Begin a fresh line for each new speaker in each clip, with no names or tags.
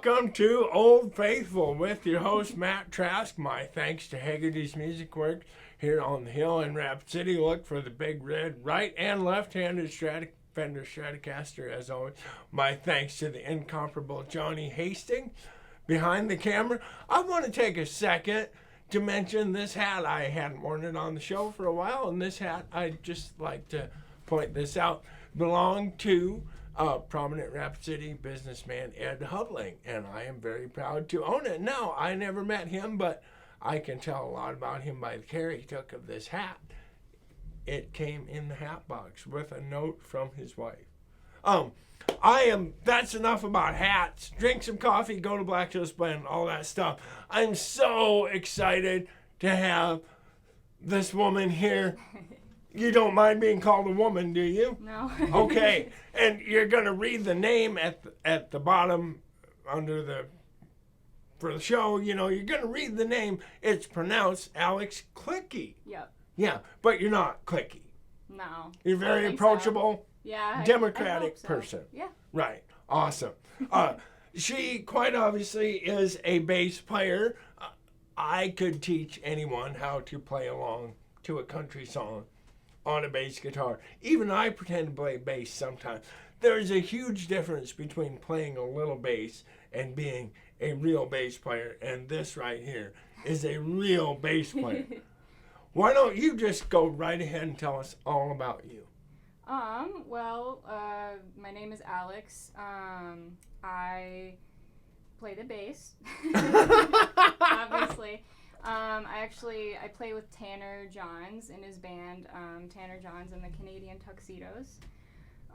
Welcome to Old Faithful with your host, Matt Trask. My thanks to Haggerty's Music Works here on the hill in Rapid City. Look for the big red right and left-handed Fender Stratocaster as always. My thanks to the incomparable Johnny Hastings behind the camera. I want to take a second to mention this hat. I hadn't worn it on the show for a while, and this hat, I'd just like to point this out, belonged to prominent Rapid City businessman Ed Hubling, and I am very proud to own it. Now, I never met him, but I can tell a lot about him by the care he took of this hat. It came in the hat box with a note from his wife. That's enough about hats. Drink some coffee, go to Black Hills Blend, all that stuff. I'm so excited to have this woman here. You don't mind being called a woman, do you?
No.
Okay. And you're going to read the name at the bottom for the show. You know, you're going to read the name. It's pronounced Alex Kliche.
Yep.
Yeah, but you're not cliquey.
No.
You're very approachable.
So. Yeah.
Democratic
so.
person.
Yeah.
Right. Awesome. She quite obviously is a bass player. I could teach anyone how to play along to a country song on a bass guitar. Even I pretend to play bass sometimes. There's a huge difference between playing a little bass and being a real bass player, and this right here is a real bass player. Why don't you just go right ahead and tell us all about you?
My name is Alex. I play the bass, obviously. I play with Tanner Johns in his band, Tanner Johns and the Canadian Tuxedos.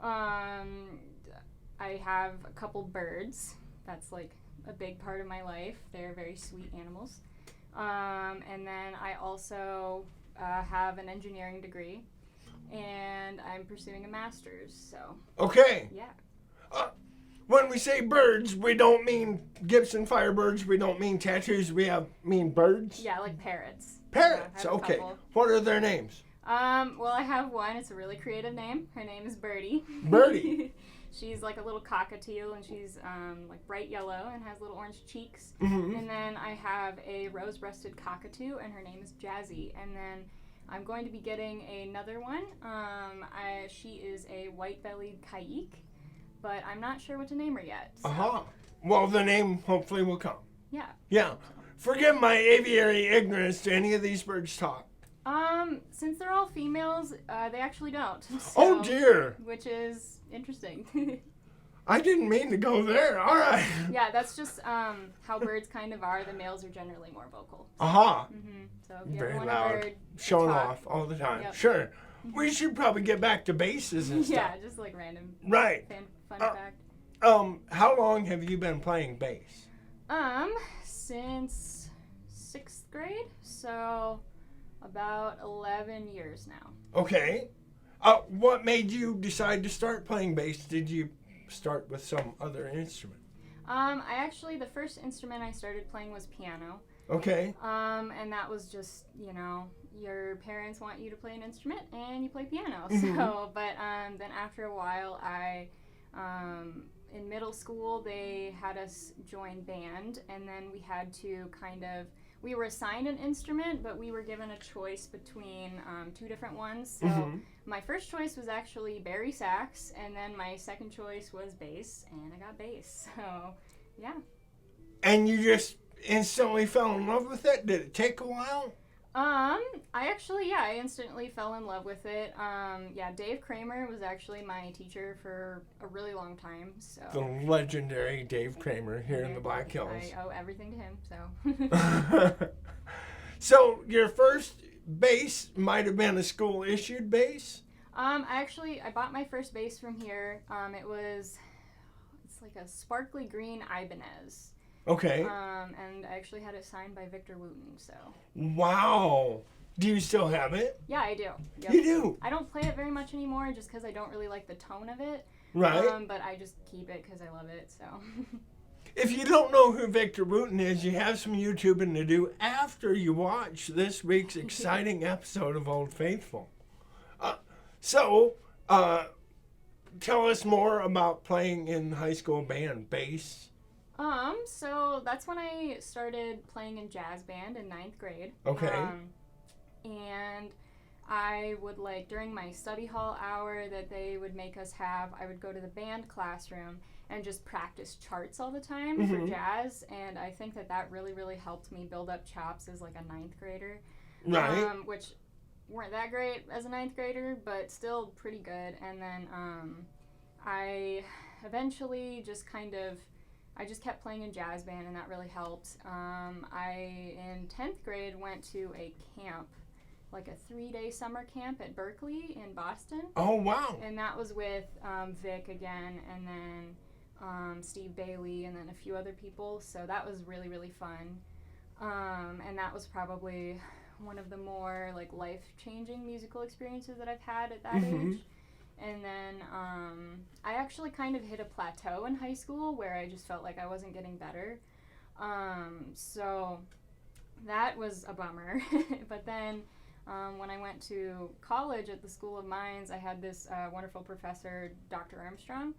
I have a couple birds. That's like a big part of my life. They're very sweet animals. And then I also have an engineering degree, and I'm pursuing a master's, so.
Okay.
Yeah.
When we say birds, we don't mean Gibson Firebirds. We don't mean tattoos. We mean birds.
Yeah, like parrots.
Parrots.
Yeah,
Okay.
couple.
What are their names?
I have one. It's a really creative name. Her name is Birdie.
Birdie.
She's like a little cockatiel, and she's like bright yellow and has little orange cheeks.
Mm-hmm.
And then I have a rose-breasted cockatoo, and her name is Jazzy. And then I'm going to be getting another one. She is a white-bellied kike, but I'm not sure what to name her yet. So.
Uh-huh. Well, the name hopefully will come.
Yeah.
Yeah. Forgive my aviary ignorance. Do any of these birds talk?
Since they're all females, they actually don't. So,
Oh, dear.
Which is interesting.
I didn't mean to go there. All right.
Yeah, that's just how birds kind of are. The males are generally more vocal. So.
Aha.
Mm-hmm. So if you
Very
ever want
loud.
a bird
Showing
talk,
off all the time.
Yep.
Sure. We should probably get back to basses and stuff.
Yeah, just like random
Right.
fun fact.
How long have you been playing bass?
Since 6th grade, so about 11 years now.
Okay. What made you decide to start playing bass? Did you start with some other instrument?
The first instrument I started playing was piano.
Okay.
And that was just, your parents want you to play an instrument and you play piano.
Mm-hmm.
Then after a while, in middle school, they had us join band, and then we had to we were assigned an instrument, but we were given a choice between two different ones. So my first choice was actually bari sax, and then my second choice was bass, and I got bass. So, yeah.
And you just instantly fell in love with it? Did it take a while?
I instantly fell in love with it. Dave Kramer was actually my teacher for a really long time. So
The legendary Dave Kramer here in the Black Hills.
I owe everything to him, so.
So your first bass might have been a school-issued bass?
I bought my first bass from here. It's like a sparkly green Ibanez.
Okay.
And I actually had it signed by Victor Wooten, so.
Wow. Do you still have it?
Yeah, I do. Yep.
You do?
I don't play it very much anymore just because I don't really like the tone of it.
Right.
But I just keep it because I love it, so.
If you don't know who Victor Wooten is, you have some YouTubing to do after you watch this week's exciting episode of Old Faithful. Tell us more about playing in high school band, bass.
So that's when I started playing in jazz band in ninth grade.
Okay.
And I would during my study hall hour that they would make us have, I would go to the band classroom and just practice charts all the time for jazz. And I think that really, really helped me build up chops as a ninth grader.
Right.
Which weren't that great as a ninth grader, but still pretty good. And then I eventually I just kept playing in jazz band, and that really helped. I, in 10th grade, went to a camp, a 3-day summer camp at Berkeley in Boston.
Oh, wow.
And that was with Vic again, and then Steve Bailey, and then a few other people. So that was really, really fun. And that was probably one of the more life-changing musical experiences that I've had at that age. And then I actually kind of hit a plateau in high school where I just felt like I wasn't getting better. So that was a bummer. But then when I went to college at the School of Mines, I had this wonderful professor, Dr. Armstrong,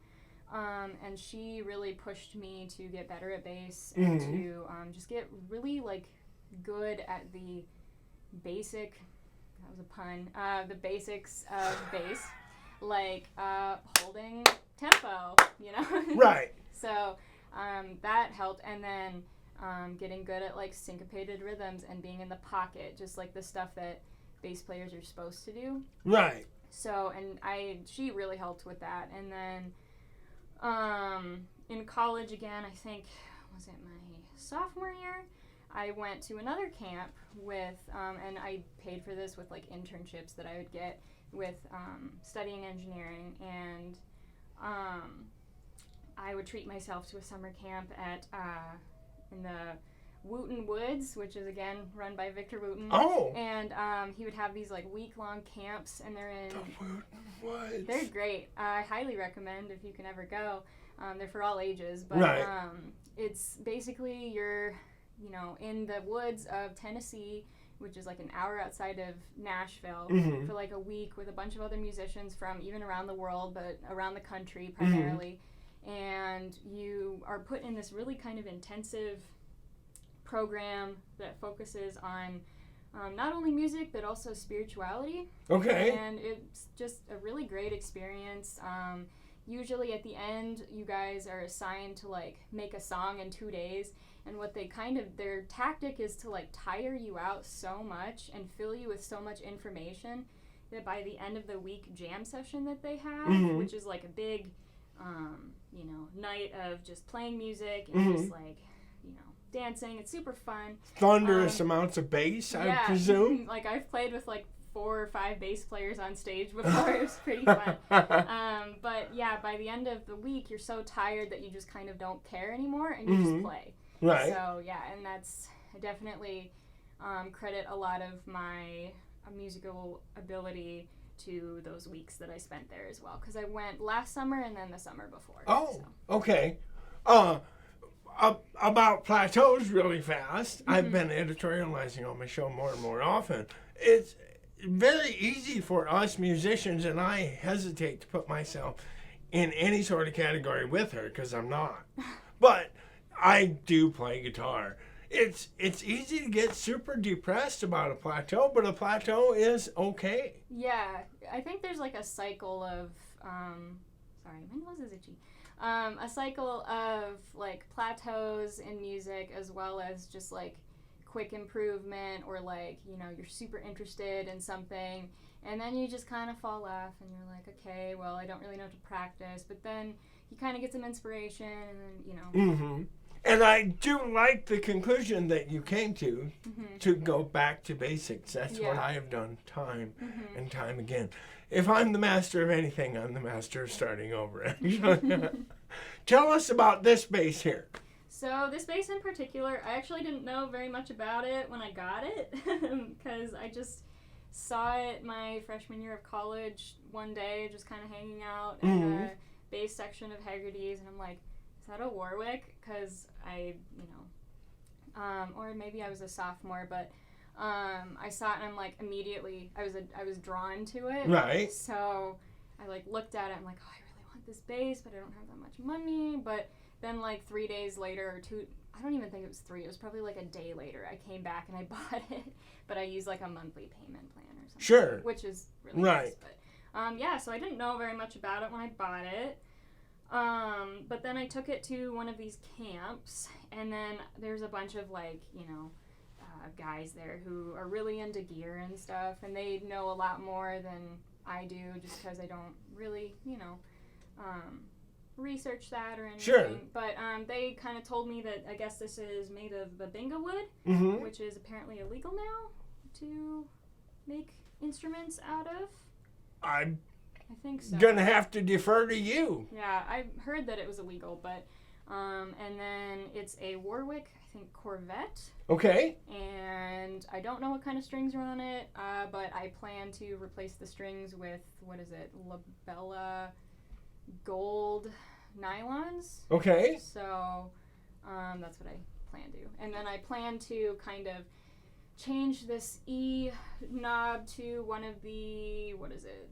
and she really pushed me to get better at bass and to just get really good at the basic, that was a pun, the basics of bass. Holding tempo,
Right.
So that helped, and then getting good at syncopated rhythms and being in the pocket, just the stuff that bass players are supposed to do.
Right.
So, and she really helped with that. And then in college again, I think, was it my sophomore year? I went to another camp with, and I paid for this with internships that I would get with studying engineering, and I would treat myself to a summer camp at in the Wooten Woods, which is again run by Victor Wooten.
Oh.
And he would have these week-long camps, and they're in
The Wooten Woods.
They're great. I highly recommend if you can ever go. They're for all ages, but
right.
It's basically you're in the woods of Tennessee, which is an hour outside of Nashville, for a week with a bunch of other musicians from even around the world, but around the country primarily. And you are put in this really kind of intensive program that focuses on not only music, but also spirituality.
Okay.
And it's just a really great experience. Usually at the end, you guys are assigned to make a song in 2 days. And what their tactic is to tire you out so much and fill you with so much information that by the end of the week jam session that they have, which is a big, night of just playing music and just dancing. It's super fun.
Thunderous amounts of bass, I presume.
I've played with 4 or 5 bass players on stage before. It was pretty fun. But yeah, by the end of the week, you're so tired that you just kind of don't care anymore and you just play.
Right.
So yeah, and I definitely credit a lot of my musical ability to those weeks that I spent there as well, because I went last summer and then the summer before.
Oh, so. Okay. About plateaus really fast. I've been editorializing on my show more and more often. It's very easy for us musicians, and I hesitate to put myself in any sort of category with her because I'm not. But I do play guitar. It's easy to get super depressed about a plateau, but a plateau is okay.
Yeah, I think there's a cycle of sorry, my nose is itchy. A cycle of plateaus in music, as well as just quick improvement, or you're super interested in something and then you just kind of fall off and you're okay, well, I don't really know how to practice, but then you kind of get some inspiration and then
And I do like the conclusion that you came to go back to basics. That's what I have done time and time again. If I'm the master of anything, I'm the master of starting over. Tell us about this bass here.
So this bass in particular, I actually didn't know very much about it when I got it because I just saw it my freshman year of college one day, just kind of hanging out in the bass section of Haggerty's, and I'm like, is that a Warwick? Because or maybe I was a sophomore, but I saw it and I'm immediately, I was drawn to it.
Right.
So I looked at it, I'm like, oh, I really want this bass, but I don't have that much money. But then like 3 days later or two, I don't even think it was 3, it was probably like a day later, I came back and I bought it, but I used like a monthly payment plan or something.
Sure.
Which is really nice. But yeah, so I didn't know very much about it when I bought it. But then I took it to one of these camps, and then there's a bunch of like, guys there who are really into gear and stuff, and they know a lot more than I do just because I don't really, research that or anything.
Sure.
But they kind of told me that I guess this is made of babinga wood, which is apparently illegal now to make instruments out of.
I'm
I think so.
gonna have to defer to you.
Yeah, I heard that it was illegal, but and then it's a Warwick, I think, Corvette.
Okay.
And I don't know what kind of strings are on it, but I plan to replace the strings with, what is it, Labella gold nylons.
Okay.
So that's what I plan to. And then I plan to kind of change this E knob to one of the,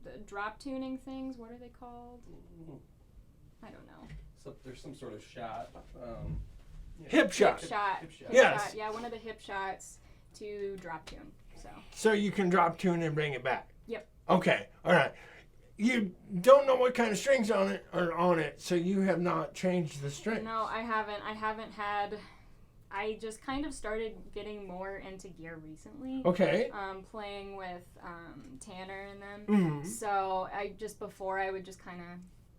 the drop tuning things. What are they called? I don't know.
So there's some sort of shot.
Hip shot.
Hip shot.
Yes.
Yeah, one of the hip shots to drop tune.
So you can drop tune and bring it back.
Yep.
Okay. All right. You don't know what kind of strings are on it, so you have not changed the string.
No, I haven't. I just kind of started getting more into gear recently.
Okay.
Playing with Tanner and them.
Mm-hmm.
So before I would just kind of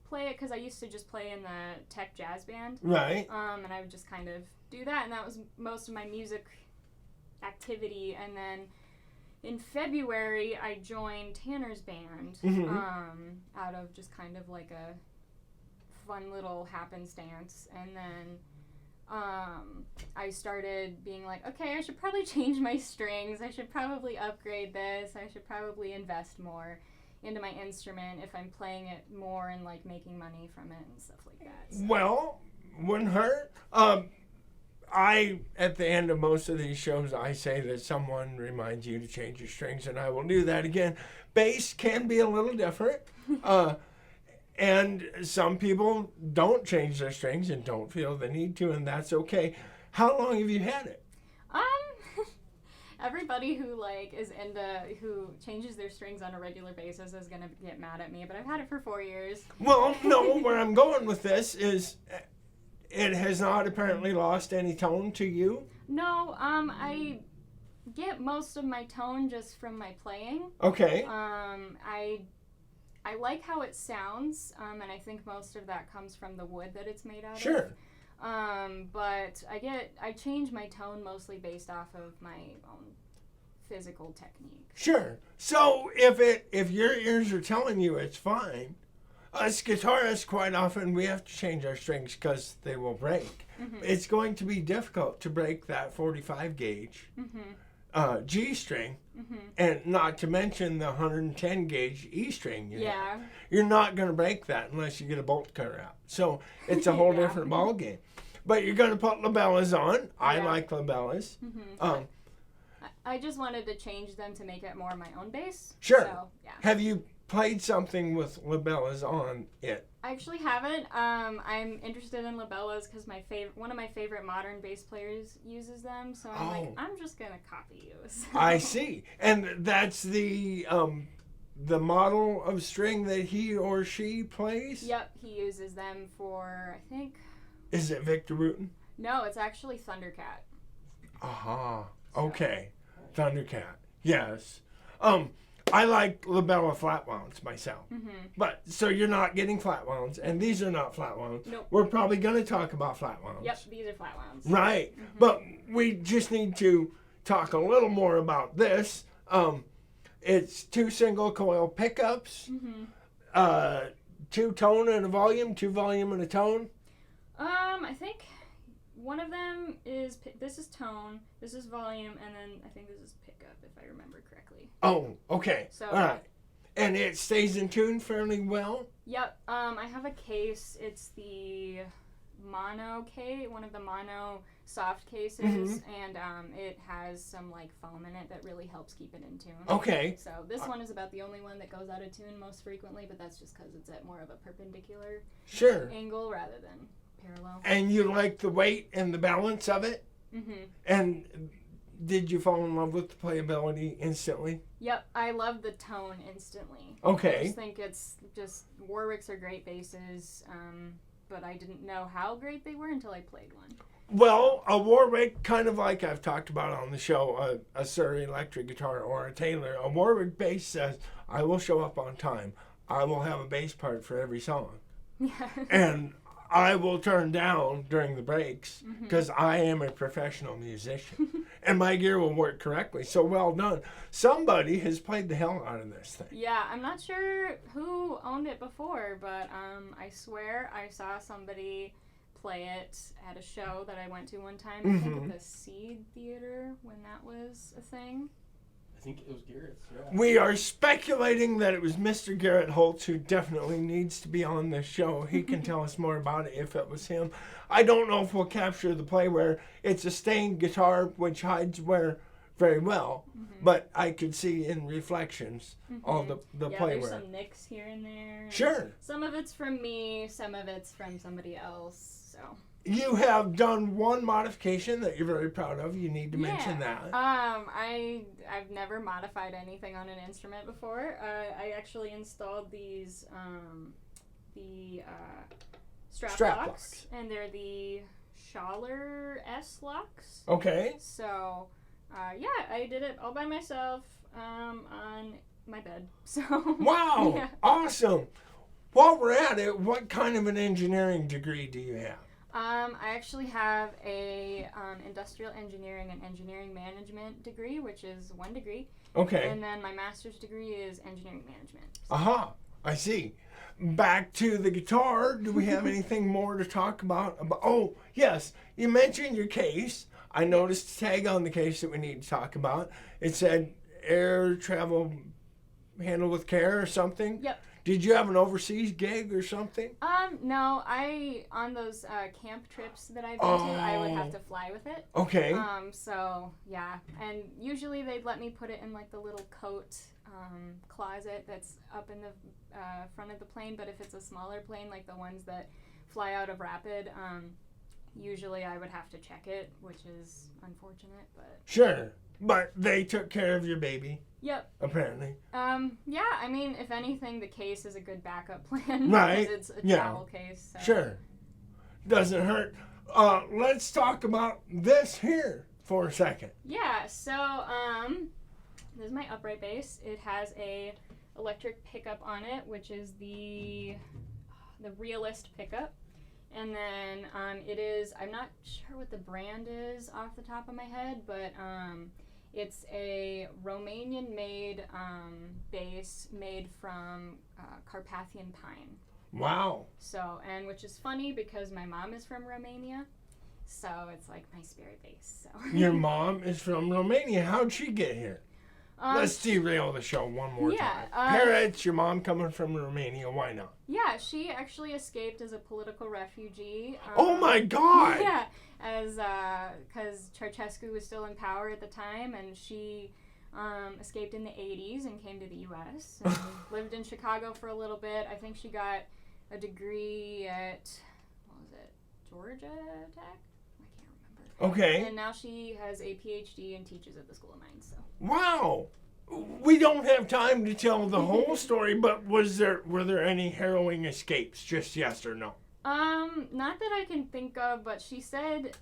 play it, because I used to just play in the tech jazz band.
Right.
And I would just kind of do that, and that was most of my music activity. And then in February, I joined Tanner's band, out of just kind of like a fun little happenstance. And then I started being like, okay, I should probably change my strings. I should probably upgrade this. I should probably invest more into my instrument if I'm playing it more and like making money from it and stuff like that. So.
Well, wouldn't hurt. At the end of most of these shows, I say that someone reminds you to change your strings, and I will do that again. Bass can be a little different. And some people don't change their strings and don't feel the need to, and that's okay. How long have you had it?
Everybody who who changes their strings on a regular basis is gonna get mad at me, but I've had it for 4 years.
Well, no, where I'm going with this is it has not apparently lost any tone to you.
No, I get most of my tone just from my playing.
Okay.
I like how it sounds, and I think most of that comes from the wood that it's made out of.
Sure.
But I change my tone mostly based off of my own physical technique.
Sure. So if your ears are telling you it's fine, us guitarists quite often we have to change our strings because they will break. Mm-hmm. It's going to be difficult to break that 45 gauge G string, and not to mention the 110 gauge E string. You're not going to break that unless you get a bolt cutter out. So it's a whole different ball game. But you're going to put labellas on. I like labellas.
I just wanted to change them to make it more my own bass.
Sure.
So, yeah.
Have you played something with labellas on it?
I actually haven't. I'm interested in labellas because one of my favorite modern bass players uses them. So I'm like, I'm just gonna copy you. So.
I see, and that's the model of string that he or she plays.
Yep, he uses them for, I think.
Is it Victor Wooten?
No, it's actually Thundercat.
Aha. Okay, Thundercat. Yes. I like labella flat wounds myself. But so you're not getting flat wounds, and these are not flat wounds.
Nope.
We're probably going to talk about flat wounds.
Yep, these are flat wounds.
Right. But we just need to talk a little more about this. It's 2 single coil pickups, 2 tone and a volume, 2 volume and a tone.
I think one of them is, this is tone, this is volume, and then I think this is pickup, if I remember correctly.
Oh, okay.
So,
all right. And it stays in tune fairly well?
Yep. I have a case. It's the mono case, one of the mono soft cases, and it has some like foam in it that really helps keep it in tune.
Okay.
So this one is about the only one that goes out of tune most frequently, but that's just because it's at more of a perpendicular angle rather than parallel.
And you like the weight and the balance of it?
Mm-hmm.
And did you fall in love with the playability instantly?
Yep, I love the tone instantly.
Okay.
I just think it's just, Warwicks are great basses, but I didn't know how great they were until I played one.
Well, a Warwick, kind of like I've talked about on the show, a Surrey electric guitar or a Taylor, a Warwick bass says, I will show up on time. I will have a bass part for every song.
Yeah.
And I will turn down during the breaks because I am a professional musician. And my gear will work correctly. So well done. Somebody has played the hell out of this thing.
Yeah, I'm not sure who owned it before, but I swear I saw somebody play it at a show that I went to one time. I think at the Seed Theater when that was a thing.
I think it was Garrett's, yeah.
We are speculating that it was Mr. Garrett Holtz, who definitely needs to be on this show. He can tell us more about it if it was him. I don't know if we'll capture the play where it's a stained guitar, which hides wear very well, but I could see in reflections all the play
there's
wear.
some nicks here and there.
Sure.
Some of it's from me, some of it's from somebody else, so.
You have done one modification that you're very proud of. You need to mention that.
I've never modified anything on an instrument before. I actually installed these strap locks, and they're the Schaller S locks.
Okay.
So, I did it all by myself on my bed. So.
Wow.
Yeah.
Awesome. While we're at it, what kind of an engineering degree do you have?
I actually have a industrial engineering and engineering management degree, which is 1 degree.
Okay.
And then my master's degree is engineering management.
Aha, I see. Back to the guitar. Do we have anything more to talk about? Oh, yes. You mentioned your case. I noticed a tag on the case that we need to talk about. It said air travel handled with care or something.
Yep.
Did you have an overseas gig or something?
No, on those camp trips that I've been to, I would have to fly with it.
Okay.
So, yeah. And usually they'd let me put it in, like, the little coat closet that's up in the front of the plane. But if it's a smaller plane, like the ones that fly out of Rapid, usually I would have to check it, which is unfortunate, but...
Sure. But they took care of your baby.
Yep.
Apparently.
Yeah, I mean, if anything, the case is a good backup plan.
Right.
Because it's a travel case. So.
Sure. Doesn't hurt. Let's talk about this here for a second.
Yeah, so, this is my upright bass. It has a electric pickup on it, which is the Realist pickup. And then, it is, I'm not sure what the brand is off the top of my head, but, it's a Romanian-made bass made from Carpathian pine.
Wow.
So, and which is funny because my mom is from Romania, so it's like my spirit bass. So.
Your mom is from Romania. How'd she get here? Let's derail the show one more time. Parrots, your mom coming from Romania. Why not?
Yeah, she actually escaped as a political refugee.
Oh my God!
Yeah, because Ceausescu was still in power at the time, and she escaped in the 80s and came to the U.S. and lived in Chicago for a little bit. I think she got a degree at, what was it, Georgia Tech? I can't remember.
Okay.
And now she has a PhD and teaches at the School of Mines. So.
Wow. We don't have time to tell the whole story, but were there any harrowing escapes? Just yes or no?
Not that I can think of, but she said,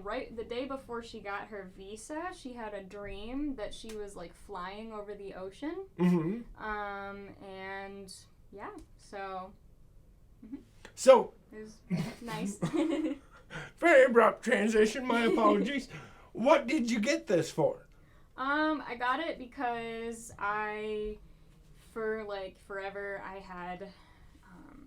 right the day before she got her visa, she had a dream that she was, like, flying over the ocean.
Mm-hmm.
And, yeah, so... Mm-hmm.
So...
It was nice.
Very abrupt transition, my apologies. What did you get this for?
I got it because for, like, forever,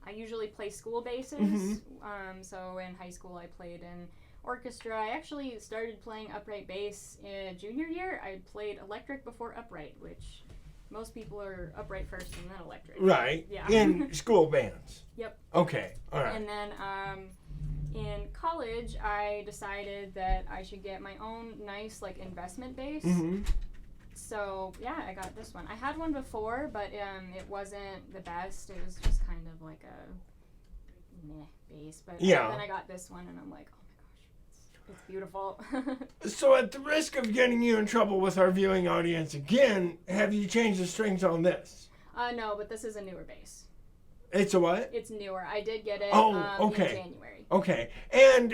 I usually play school basses.
Mm-hmm.
So in high school, I played in orchestra. I actually started playing upright bass in junior year. I played electric before upright, which most people are upright first and then electric.
Right.
Yeah.
In school bands.
Yep.
Okay. All right.
And then in college, I decided that I should get my own nice, like, investment bass.
Mm-hmm.
So, yeah, I got this one. I had one before, but it wasn't the best. It was just kind of like a meh bass, but
Yeah.
then I got this one and I'm like, oh my gosh, it's beautiful.
So at the risk of getting you in trouble with our viewing audience again, have you changed the strings on this?
No, but this is a newer bass.
It's a what?
It's newer. I did get it
okay.
in January.
Okay. And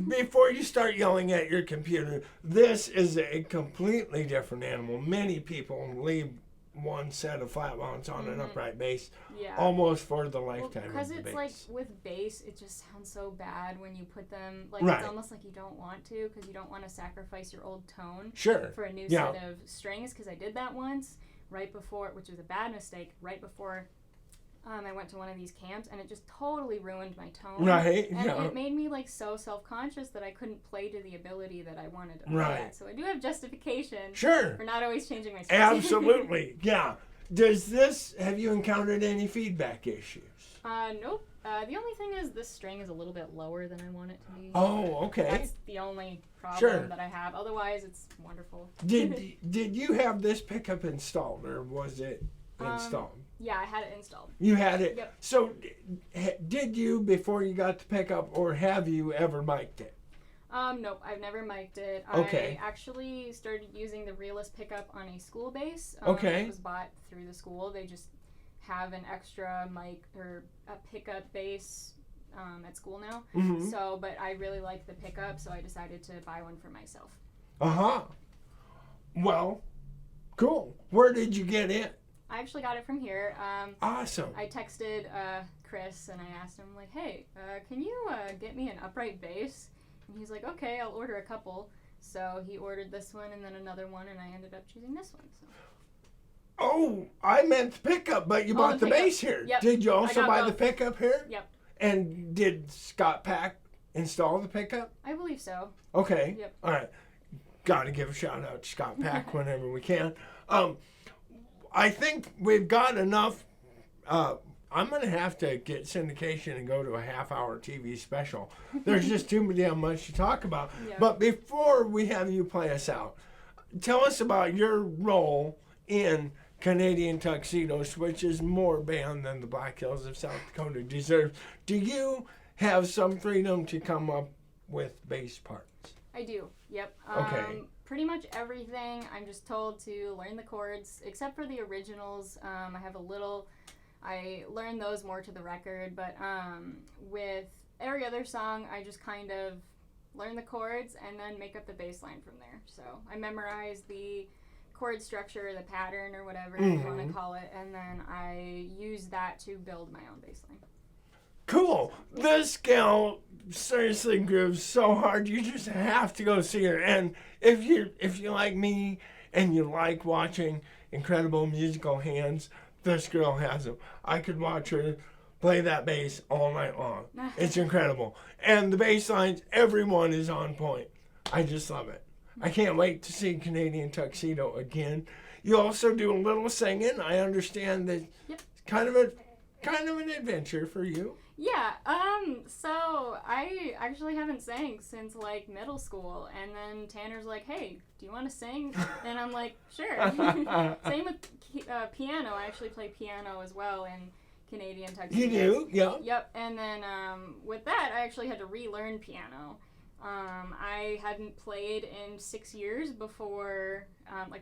before you start yelling at your computer, this is a completely different animal. Many people leave one set of flat wounds on an upright bass
Yeah.
almost for the lifetime of
Because
the
it's
bass.
like with bass, it just sounds so bad when you put them, like
Right.
it's almost like you don't want to because you don't want to sacrifice your old tone
Sure.
for a new
Yeah.
set of strings, because I did that once right before, which was a bad mistake, right before I went to one of these camps, and it just totally ruined my tone.
Right,
And
yeah.
it made me like so self-conscious that I couldn't play to the ability that I wanted to play
Right.
at. So I do have justification
Sure.
for not always changing my strings.
Absolutely. Yeah. Have you encountered any feedback issues?
Nope. The only thing is this string is a little bit lower than I want it to be.
Oh, okay.
That's the only problem
Sure.
that I have. Otherwise, it's wonderful.
Did you have this pickup installed, or was it installed?
Yeah, I had it installed.
You had it.
Yep.
So, did you before you got the pickup, or have you ever mic'd it?
Nope, I've never mic'd it.
Okay.
I actually started using the realist pickup on a school bass.
Okay.
It was bought through the school. They just have an extra mic or a pickup bass at school now.
Mm-hmm.
So, but I really like the pickup, so I decided to buy one for myself.
Uh-huh. Well, cool. Where did you get it?
I actually got it from here.
Awesome.
I texted Chris and I asked him, like, hey, can you get me an upright bass? And he's like, okay, I'll order a couple. So he ordered this one and then another one, and I ended up choosing this one. So.
Oh, I meant the pickup, but you bought the
pickup.
bass here.
Yep.
Did you also
I got
buy the
both.
pickup here?
Yep,
And did Scott Pack install the pickup?
I believe so.
Okay.
Yep.
All right. Got to give a shout out to Scott Pack whenever we can. I think we've got enough. I'm going to have to get syndication and go to a half-hour TV special. There's just too damn much to talk about.
Yeah.
But before we have you play us out, tell us about your role in Canadian Tuxedos, which is more band than the Black Hills of South Dakota deserves. Do you have some freedom to come up with bass parts?
I do, yep.
Okay.
Pretty much everything. I'm just told to learn the chords, except for the originals. I learned those more to the record, but with every other song, I just kind of learn the chords and then make up the bass line from there. So I memorize the chord structure, the pattern, or whatever you want to call it, and then I use that to build my own bass line.
Cool. This gal seriously grooves so hard, you just have to go see her. And if you like me and you like watching incredible musical hands, this girl has them. I could watch her play that bass all night long. It's incredible. And the bass lines, everyone is on point. I just love it. I can't wait to see Canadian Tuxedo again. You also do a little singing. I understand that
Yep.
it's kind of an adventure for you.
Yeah, so I actually haven't sang since like middle school, and then Tanner's like, hey, do you want to sing? And I'm like, sure. Same with piano. I actually play piano as well in Canadian Tuxedos.
You do? Yeah.
Yep, and then with that, I actually had to relearn piano. I hadn't played in 6 years before,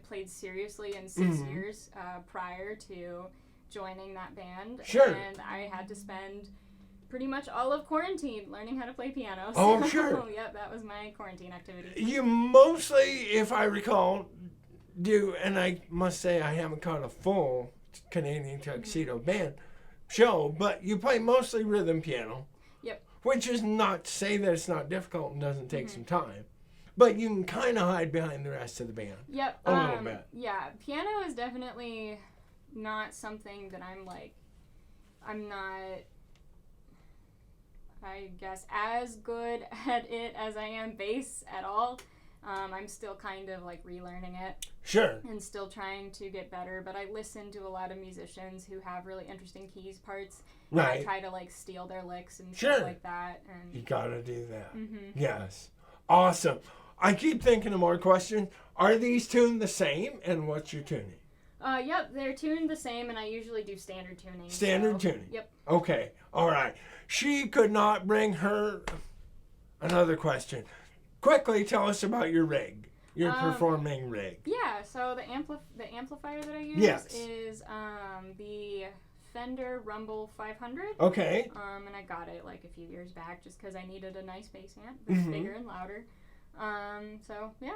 played seriously in 6 years prior to joining that band.
Sure.
And I had to spend pretty much all of quarantine learning how to play piano.
Oh, sure.
Yep, that was my quarantine activity.
You mostly, if I recall, do, and I must say I haven't caught a full Canadian Tuxedo band show, but you play mostly rhythm piano.
Yep.
Which is not to say that it's not difficult and doesn't take some time. But you can kind of hide behind the rest of the band.
Yep.
A little bit.
Yeah, piano is definitely not something that I'm not, I guess, as good at it as I am bass at all. I'm still kind of like relearning it
Sure.
and still trying to get better, but I listen to a lot of musicians who have really interesting keys parts. And I
Right.
try to like steal their licks and
Sure.
stuff like that.
You
And
gotta do that. Yes. Awesome. I keep thinking of more questions. Are these tuned the same, and what's your tuning?
Yep, they're tuned the same, and I usually do standard tuning.
Standard
so,
tuning.
Yep.
Okay. All right. She could not bring her. Another question. Quickly tell us about your rig. Your performing rig.
Yeah. So the amplifier that I use
Yes.
is the Fender Rumble 500.
Okay.
And I got it like a few years back just because I needed a nice bass amp that's bigger and louder. So yeah.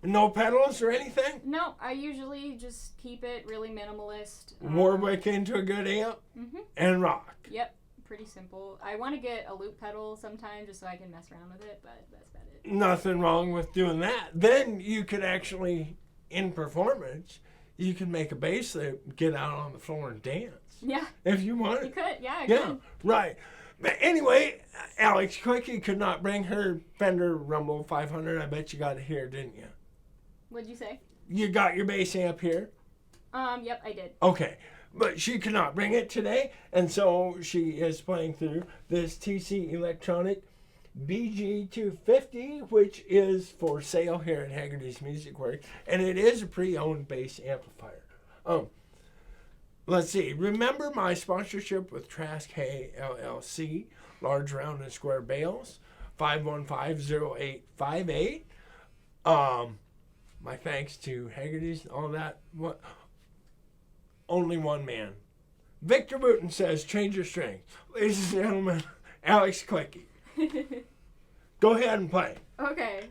No pedals or anything?
No, I usually just keep it really minimalist.
Warwick into a good amp and rock.
Yep, pretty simple. I want to get a loop pedal sometime just so I can mess around with it, but that's about it.
Nothing wrong with doing that. Then you could actually, in performance, you can make a bass loop, get out on the floor and dance.
Yeah.
If you want.
You could, yeah, I
Yeah,
could.
right. But anyway, Alex Kliche could not bring her Fender Rumble 500. I bet you got it here, didn't you?
What'd you say?
You got your bass amp here?
Yep, I did.
Okay. But she could not bring it today, and so she is playing through this TC Electronic BG250, which is for sale here at Haggerty's Music Works, and it is a pre-owned bass amplifier. Let's see. Remember my sponsorship with Trask Hay LLC, large round and square bales, 515-0858. My thanks to Haggerty's, all that. What? Only one man. Victor Wooten says, change your strings. Ladies and gentlemen, Alex Kliche. Go ahead and play.
Okay.